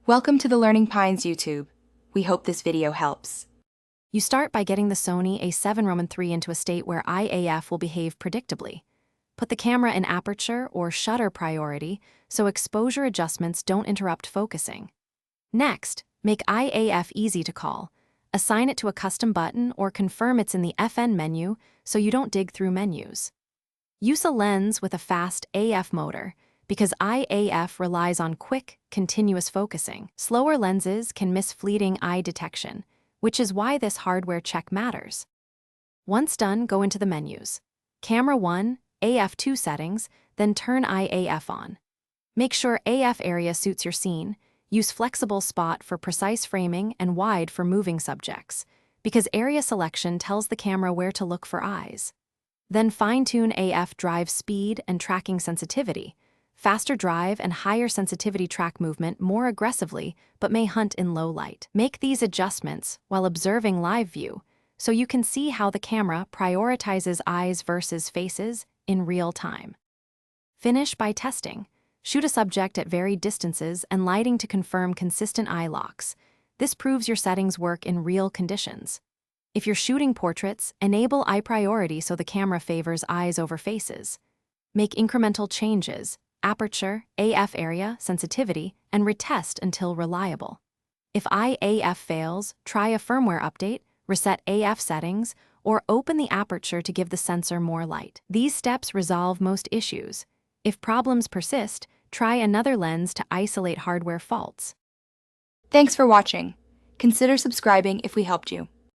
Welcome to the Learning Pines YouTube. We hope this video helps. You start by getting the Sony A7III into a state where IAF will behave predictably. Put the camera in aperture or shutter priority so exposure adjustments don't interrupt focusing. Next, make IAF easy to call. Assign it to a custom button or confirm it's in the FN menu so you don't dig through menus. Use a lens with a fast AF motor because IAF relies on quick, continuous focusing. Slower lenses can miss fleeting eye detection, which is why this hardware check matters. Once done, go into the menus. Camera 1, AF2 settings, then turn IAF on. Make sure AF area suits your scene. Use flexible spot for precise framing and wide for moving subjects, because area selection tells the camera where to look for eyes. Then fine-tune AF drive speed and tracking sensitivity. Faster drive and higher sensitivity track movement more aggressively but may hunt in low light. Make these adjustments while observing live view so you can see how the camera prioritizes eyes versus faces in real time. Finish by testing. Shoot a subject at varied distances and lighting to confirm consistent eye locks. This proves your settings work in real conditions. If you're shooting portraits, enable eye priority so the camera favors eyes over faces. Make incremental changes, aperture, AF area, sensitivity, and retest until reliable. If IAF fails, try a firmware update, reset AF settings, or open the aperture to give the sensor more light. These steps resolve most issues. If problems persist, try another lens to isolate hardware faults. Thanks for watching. Consider subscribing if we helped you.